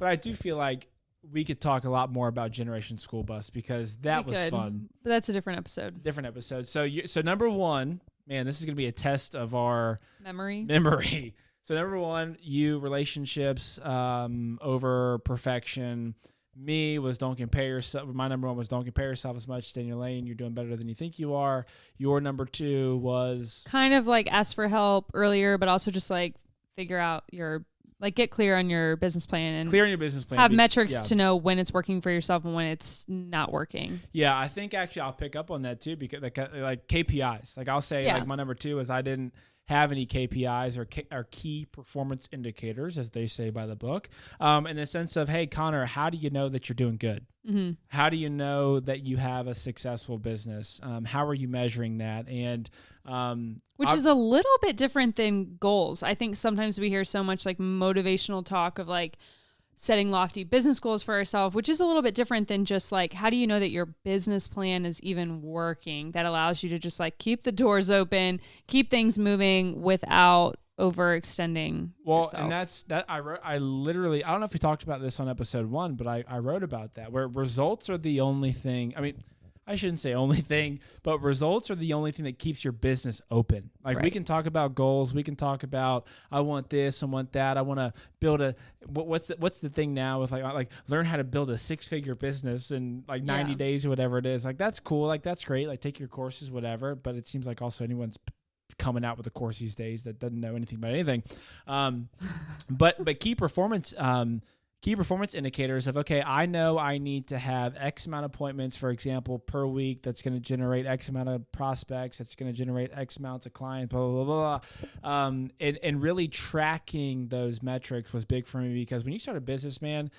I do feel like we could talk a lot more about Generation School Bus because that was fun. But that's a different episode. So number 1, man, this is going to be a test of our memory. So number 1, relationships over perfection. Me was don't compare yourself. My number 1 was don't compare yourself as much. Stay in your lane. You're doing better than you think you are. Your number 2 was kind of like ask for help earlier, but also just like figure out get clear on your business plan and have metrics to know when it's working for yourself and when it's not working. Yeah, I think actually I'll pick up on that too because like KPIs. Like I'll say like my number 2 is I didn't have any KPIs or key performance indicators, as they say by the book, in the sense of, hey, Connor, how do you know that you're doing good? Mm-hmm. How do you know that you have a successful business? How are you measuring that? And which is a little bit different than goals. I think sometimes we hear so much like motivational talk of like setting lofty business goals for ourselves, which is a little bit different than just like, how do you know that your business plan is even working? That allows you to just like keep the doors open, keep things moving without overextending yourself. And that's that. I literally, I don't know if we talked about this on episode 1, but I wrote about that where results are the only thing. I mean, I shouldn't say only thing, but results are the only thing that keeps your business open. Like we can talk about goals. We can talk about, I want this, I want that. I want to build what's the thing now with like learn how to build a 6-figure business in like 90 days or whatever it is. Like that's cool. Like that's great. Like take your courses, whatever. But it seems like also anyone's coming out with a course these days that doesn't know anything about anything. But key performance indicators of, okay, I know I need to have X amount of appointments, for example, per week. That's going to generate X amount of prospects. That's going to generate X amounts of clients, blah, blah, blah, blah. And really tracking those metrics was big for me because when you start a business, man,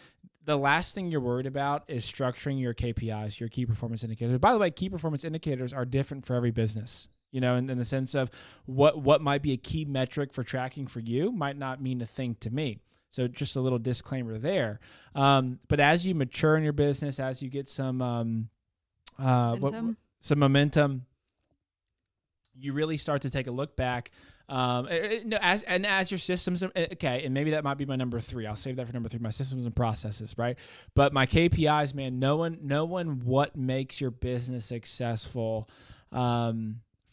the last thing you're worried about is structuring your KPIs, your key performance indicators. By the way, key performance indicators are different for every business. You know, in the sense of what might be a key metric for tracking for you might not mean a thing to me. So just a little disclaimer there. But as you mature in your business, as you get some momentum, you really start to take a look back. As your systems, okay, and maybe that might be my number 3. I'll save that for number 3. My systems and processes, right? But my KPIs, man, knowing what makes your business successful.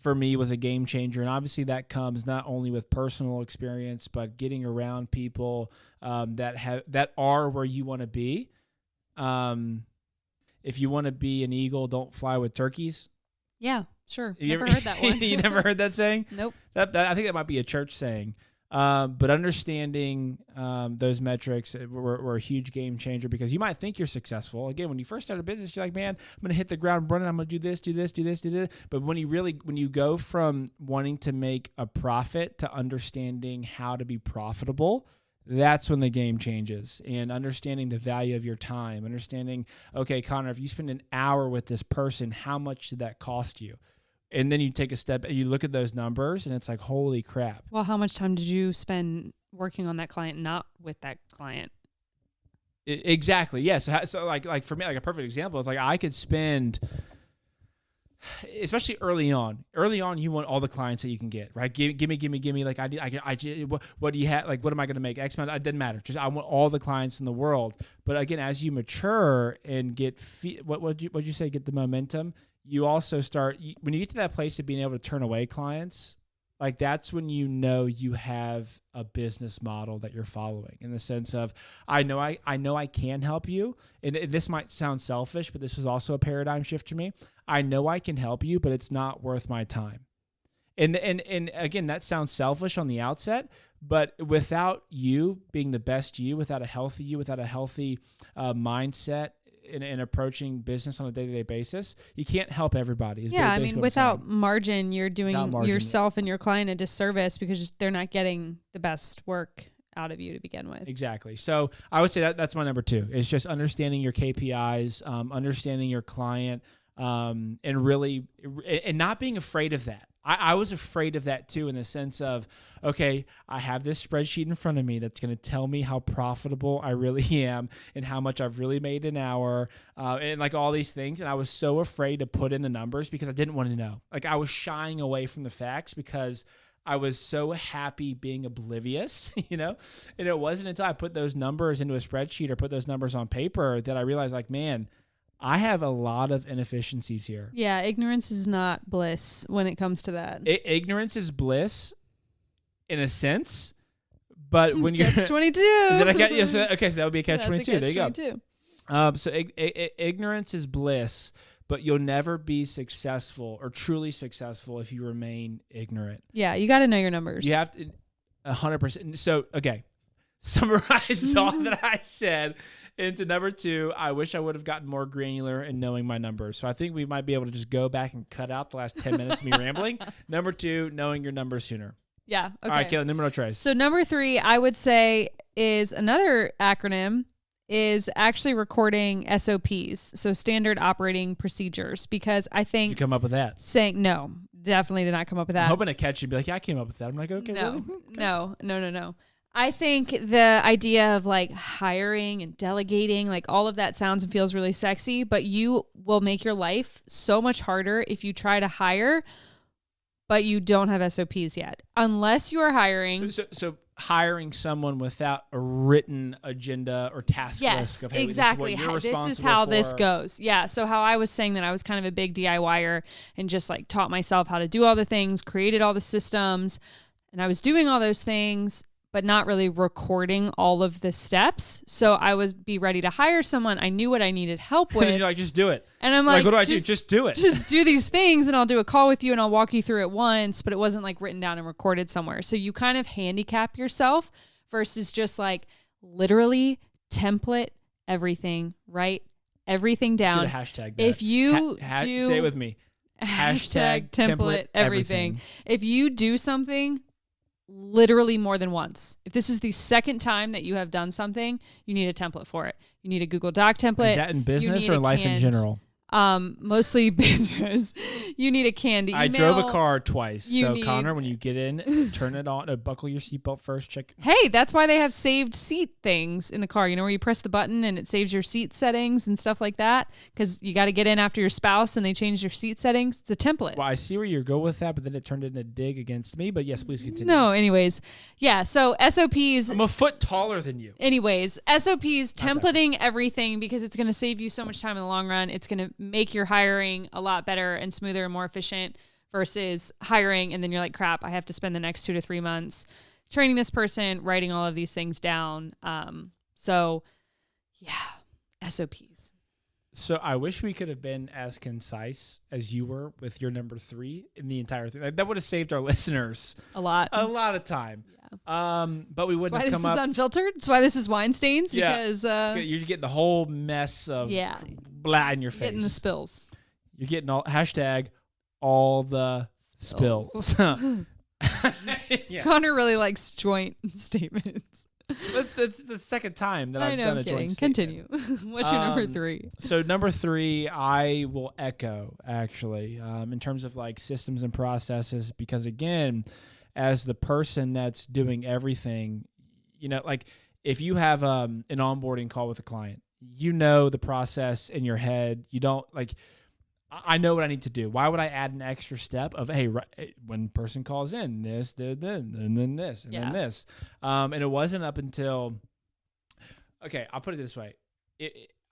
For me was a game changer. And obviously that comes not only with personal experience, but getting around people that are where you want to be. If you want to be an eagle, don't fly with turkeys. Yeah, sure. Never heard that one. You never heard that saying? Nope. I think that might be a church saying. But understanding those metrics were a huge game changer because you might think you're successful. Again, when you first start a business, you're like, man, I'm going to hit the ground running. I'm going to do this, do this, do this, do this. But when you go from wanting to make a profit to understanding how to be profitable, that's when the game changes. And understanding the value of your time, understanding, okay, Connor, if you spend an hour with this person, how much did that cost you? And then you take a step, you look at those numbers, and it's like, holy crap. Well, how much time did you spend working on that client, not with that client? Exactly. Yeah. So like for me, like a perfect example is like I could spend, especially early on, you want all the clients that you can get, right? Give me. Like what do you have? Like, what am I going to make? X amount. It doesn't matter. Just I want all the clients in the world. But again, as you mature and get what'd you say? Get the momentum. You also start, when you get to that place of being able to turn away clients, like that's when you know you have a business model that you're following in the sense of, I know I can help you. And this might sound selfish, but this was also a paradigm shift for me. I know I can help you, but it's not worth my time. And again, that sounds selfish on the outset, but without you being the best you, without a healthy mindset, in approaching business on a day-to-day basis, you can't help everybody. Yeah, I mean, without margin, you're doing yourself and your client a disservice because they're not getting the best work out of you to begin with. Exactly. So I would say that's my number 2. It's just understanding your KPIs, understanding your client, and really, and not being afraid of that. I was afraid of that too, in the sense of, okay, I have this spreadsheet in front of me that's going to tell me how profitable I really am and how much I've really made an hour, and like all these things. And I was so afraid to put in the numbers because I didn't want to know. Like I was shying away from the facts because I was so happy being oblivious, And it wasn't until I put those numbers into a spreadsheet or put those numbers on paper that I realized, like, man, I have a lot of inefficiencies here. Yeah, ignorance is not bliss when it comes to that. Ignorance is bliss in a sense, but when you're... Catch-22. Yes, okay, so that would be a catch-22. There you go. So ignorance is bliss, but you'll never be successful or truly successful if you remain ignorant. Yeah, you got to know your numbers. You have to 100%. So, okay, summarize all that I said into number 2. I wish I would have gotten more granular in knowing my numbers. So I think we might be able to just go back and cut out the last 10 minutes of me rambling. Number 2, knowing your numbers sooner. Yeah. Okay. All right, Kaitlyn, numero 3. So number 3, I would say, is another acronym, is actually recording SOPs, so standard operating procedures, because I think... Did you come up with that? No, definitely did not come up with that. I'm hoping to catch you and be like, yeah, I came up with that. I'm like, okay. No, really? Okay. No. I think the idea of like hiring and delegating, like all of that sounds and feels really sexy, but you will make your life so much harder if you try to hire, but you don't have SOPs yet. Unless you are hiring. So hiring someone without a written agenda or task list of, hey, exactly. This is how this goes. Yeah. So how I was saying that I was kind of a big DIYer and just like taught myself how to do all the things, created all the systems, and I was doing all those things, but not really recording all of the steps. So I would be ready to hire someone. I knew what I needed help with. And you're like, just do it. And I'm like, what do I do? Just do it. Just do these things and I'll do a call with you and I'll walk you through it once, but it wasn't like written down and recorded somewhere. So you kind of handicap yourself versus just like literally template everything, write everything down. Should have hashtag that. If you do... Say it with me. Hashtag template everything. If you do something literally more than once, if this is the second time that you have done something, you need a template for it. You need a Google Doc template. Is that in business or life in general? Mostly business. You need a canned email. I drove a car twice. Connor, when you get in, turn it on, buckle your seatbelt first, check. Hey, that's why they have saved seat things in the car. You know, where you press the button and it saves your seat settings and stuff like that. Because you got to get in after your spouse and they change your seat settings. It's a template. Well, I see where you're going with that, but then it turned into a dig against me. But yes, please continue. No, anyways. Yeah, so SOPs. I'm a foot taller than you. Anyways, SOPs, templating everything because it's going to save you so much time in the long run. It's going to make your hiring a lot better and smoother and more efficient versus hiring and then you're like, crap, I have to spend the next 2 to 3 months training this person, writing all of these things down. So yeah, SOPs. So I wish we could have been as concise as you were with your number 3 in the entire thing. Like, that would have saved our listeners a lot of time. Yeah. But we wouldn't have come up. That's why this is unfiltered. That's why this is Weinstein's, because you're getting the whole mess of blah in your face. Getting the spills. You're getting all the spills. Yeah. Connor really likes joint statements. That's the second time that I've done a joint statement. Continue. What's your number 3? So number 3, I will echo actually, in terms of like systems and processes, because again, as the person that's doing everything, you know, like if you have an onboarding call with a client, you know the process in your head. You don't like, I know what I need to do. Why would I add an extra step of, hey, when person calls in, this, and then this, and then this. And it wasn't up until, okay, I'll put it this way.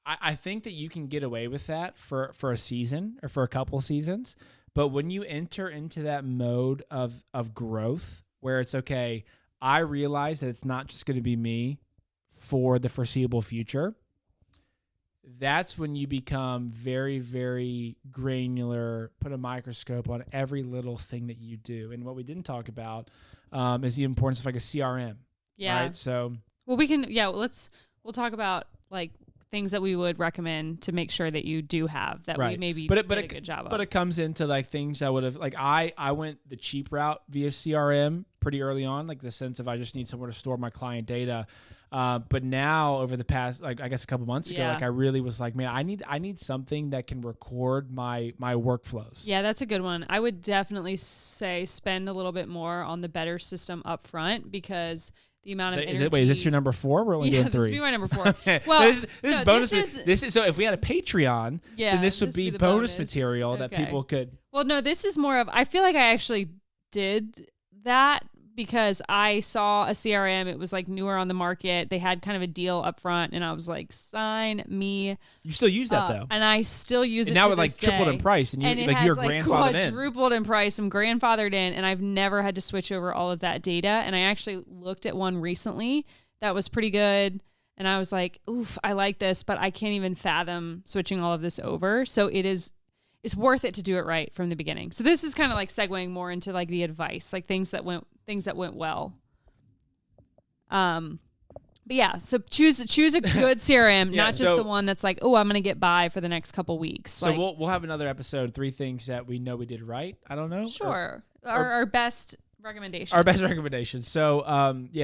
I think that you can get away with that for a season or for a couple seasons. But when you enter into that mode of growth where it's, okay, I realize that it's not just going to be me for the foreseeable future, that's when you become very, very granular, put a microscope on every little thing that you do. And what we didn't talk about is the importance of like a CRM. Yeah. Right. So, well, we'll talk about like things that we would recommend to make sure that you do have that we maybe did a good job of. But it comes into like things I would have, like I went the cheap route via CRM pretty early on, like the sense of I just need somewhere to store my client data. But now over the past, like I guess a couple months ago, like I really was like, man, I need something that can record my workflows. Yeah, that's a good one. I would definitely say spend a little bit more on the better system up front, because the amount of energy. Wait, is this your number 4? We're only doing 3. This would be my number 4. Well, this is bonus. This is so if we had a Patreon, then this would be bonus material that people could. Well, no, this is more of. I feel like I actually did that because I saw a CRM. It was like newer on the market. They had kind of a deal up front, and I was like, sign me. You still use that though, and I still use it. Now it like tripled in price, and you're grandfathered in. Quadrupled in price. I'm grandfathered in, and I've never had to switch over all of that data. And I actually looked at one recently that was pretty good, and I was like, oof, I like this, but I can't even fathom switching all of this over. So it's worth it to do it right from the beginning. So this is kind of like segueing more into like the advice, like things that went well. But yeah, so choose a good CRM, not just the one that's like, oh, I'm gonna get by for the next couple weeks. So like, we'll have another episode, 3 things that we know we did right. I don't know. Sure, our best recommendations. Our best recommendations. So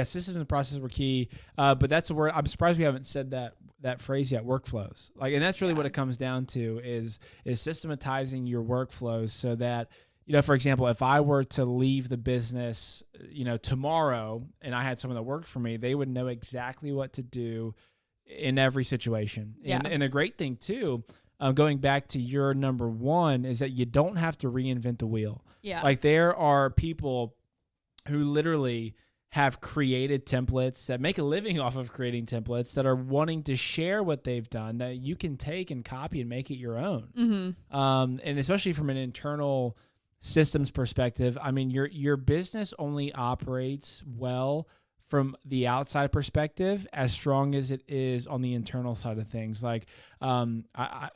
systems and processes were key. But that's a word. I'm surprised we haven't said that phrase yet, workflows. Like, and that's really what it comes down to is systematizing your workflows so that, for example, if I were to leave the business, tomorrow, and I had someone that worked for me, they would know exactly what to do in every situation. Yeah. And the great thing too, going back to your number 1, is that you don't have to reinvent the wheel. Yeah. Like there are people who literally have created templates that make a living off of creating templates that are wanting to share what they've done that you can take and copy and make it your own. Mm-hmm. And especially from an internal systems perspective, I mean, your business only operates well from the outside perspective as strong as it is on the internal side of things. Like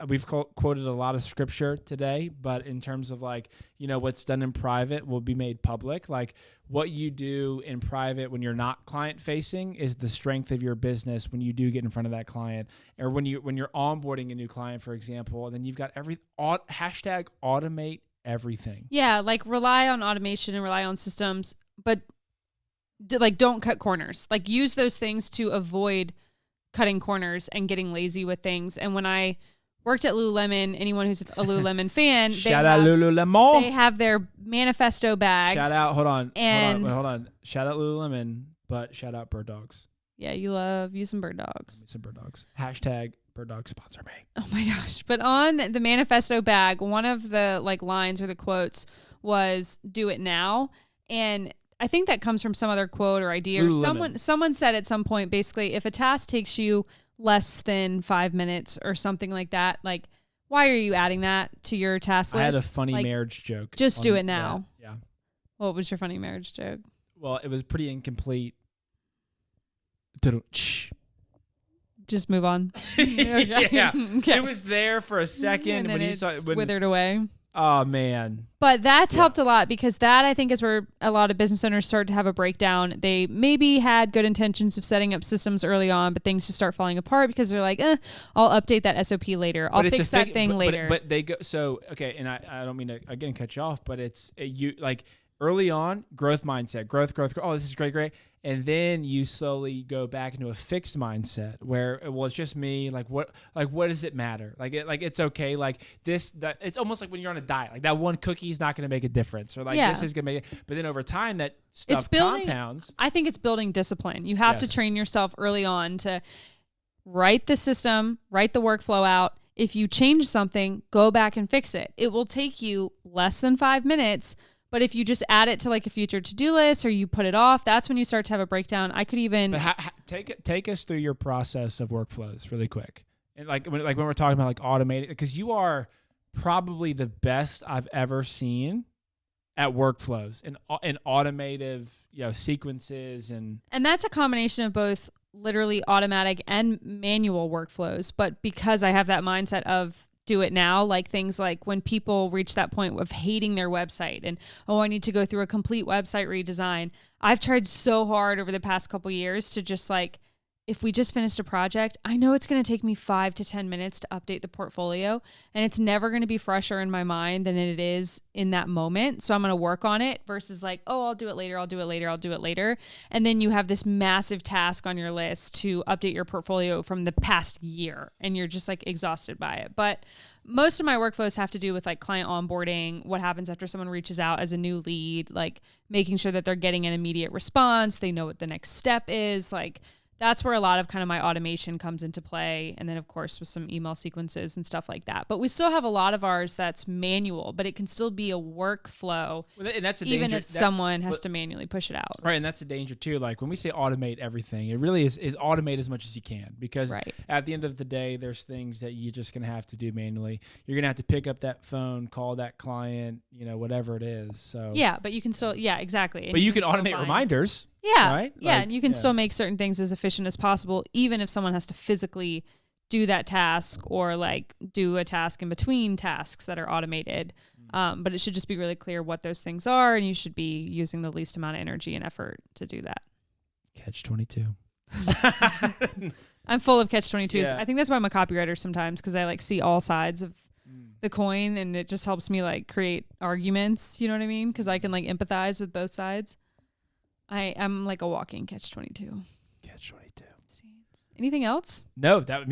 we've quoted a lot of scripture today, but in terms of like, what's done in private will be made public. Like what you do in private when you're not client facing is the strength of your business when you do get in front of that client, or when you're onboarding a new client, for example, and then you've got hashtag automate everything. Yeah. Like rely on automation and rely on systems, but don't cut corners. Like use those things to avoid cutting corners and getting lazy with things. And when I worked at Lululemon, anyone who's a Lululemon fan, shout out Lululemon. They have their manifesto bags. Shout out, hold on. Shout out Lululemon, but shout out Bird Dogs. Yeah, you love some Bird Dogs. Some Bird Dogs. Hashtag Bird Dogs sponsor me. Oh my gosh. But on the manifesto bag, one of the like lines or the quotes was "Do it now." And I think that comes from some other quote or idea. Or someone said at some point, basically, if a task takes you less than 5 minutes or something like that, like, why are you adding that to your task list? I had a funny marriage joke. Just do it now. That. Yeah. What was your funny marriage joke? Well, it was pretty incomplete. Just move on. Yeah. Okay. It was there for a second. And then it withered away. Oh, man. But that's helped a lot, because that, I think, is where a lot of business owners start to have a breakdown. They maybe had good intentions of setting up systems early on, but things just start falling apart because they're like, I'll update that SOP later. I'll fix that thing later. But they go, so, okay, and I don't mean to, again, cut you off, but it's, you like, early on, growth mindset, growth. Oh, this is great. And then you slowly go back into a fixed mindset where, it's just me. Like what does it matter? It's okay. Like that it's almost like when you're on a diet, like that one cookie is not going to make a difference, or like this is going to make it. But then over time that stuff compounds. I think it's building discipline. You have to train yourself early on to write the system, write the workflow out. If you change something, go back and fix it. It will take you less than 5 minutes. But if you just add it to like a future to-do list, or you put it off, that's when you start to have a breakdown. I could even take us through your process of workflows really quick. And like when we're talking about like automating, because you are probably the best I've ever seen at workflows and automative, sequences and that's a combination of both literally automatic and manual workflows. But because I have that mindset of do it now, like things like when people reach that point of hating their website and, I need to go through a complete website redesign. I've tried so hard over the past couple years to just like if we just finished a project, I know it's going to take me 5 to 10 minutes to update the portfolio, and it's never going to be fresher in my mind than it is in that moment. So I'm going to work on it versus like, oh, I'll do it later. I'll do it later. I'll do it later. And then you have this massive task on your list to update your portfolio from the past year, and you're just like exhausted by it. But most of my workflows have to do with like client onboarding, what happens after someone reaches out as a new lead, like making sure that they're getting an immediate response. They know what the next step is. Like, that's where a lot of kind of my automation comes into play. And then, of course, with some email sequences and stuff like that. But we still have a lot of ours that's manual, but it can still be a workflow, and that's a even danger, if someone has to manually push it out. Right, and that's a danger, too. Like, when we say automate everything, it really is automate as much as you can. Because at the end of the day, there's things that you're just going to have to do manually. You're going to have to pick up that phone, call that client, whatever it is. So yeah, but you can still, exactly. And but you can automate reminders. Yeah. Right? Yeah. And you can still make certain things as efficient as possible, even if someone has to physically do that task or like do a task in between tasks that are automated. But it should just be really clear what those things are, and you should be using the least amount of energy and effort to do that. Catch-22. I'm full of catch-22s. Yeah. I think that's why I'm a copywriter sometimes, because I like see all sides of the coin, and it just helps me like create arguments. You know what I mean? Because I can like empathize with both sides. I'm like a walking catch-22. Catch-22. Anything else? No, that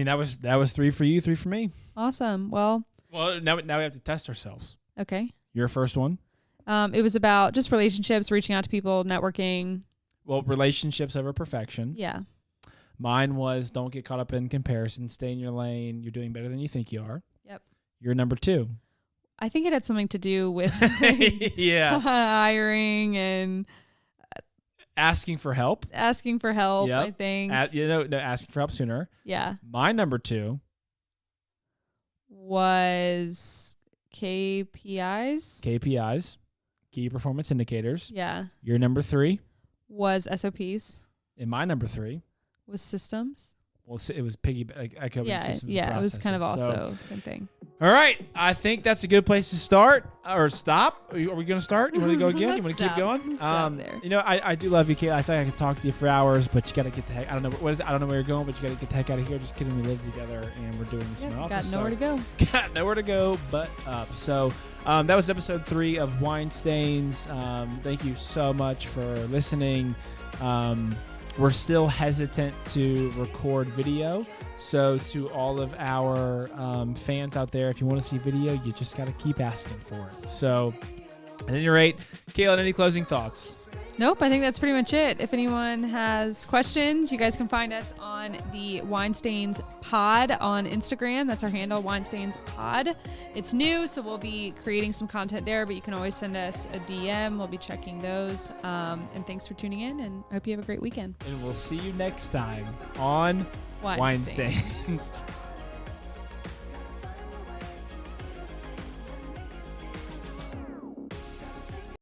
was 3 for you, 3 for me. Awesome. Well, now we have to test ourselves. Okay. Your first one? It was about just relationships, reaching out to people, networking. Well, relationships over perfection. Yeah. Mine was don't get caught up in comparison. Stay in your lane. You're doing better than you think you are. Yep. Your number 2. I think it had something to do with hiring and asking for help. Yep. I think. Asking for help sooner. Yeah. My number 2 was KPIs. Key performance indicators. Yeah. Your number 3 was SOPs. And my number 3 was systems. Well, it was systems. Yeah, it was kind of also same thing. All right. I think that's a good place to start or stop. Are we going to start? You want to go again? You want to keep going? Stop there. I do love you, Kate. I think I could talk to you for hours, but you got to get the heck. I don't know what is it. I don't know where you're going, but you got to get the heck out of here. Just kidding. We live together, and we're doing this in my office. Got nowhere to go. Got nowhere to go but up. So that was episode 3 of Wine Stains. Thank you so much for listening. We're still hesitant to record video. So to all of our fans out there, if you want to see video, you just got to keep asking for it. So at any rate, Kayla, any closing thoughts? Nope, I think that's pretty much it. If anyone has questions, you guys can find us on the Wine Stains Pod on Instagram. That's our handle, Wine Stains Pod. It's new, so we'll be creating some content there, but you can always send us a DM. We'll be checking those. And thanks for tuning in, and I hope you have a great weekend. And we'll see you next time on Wine Stains.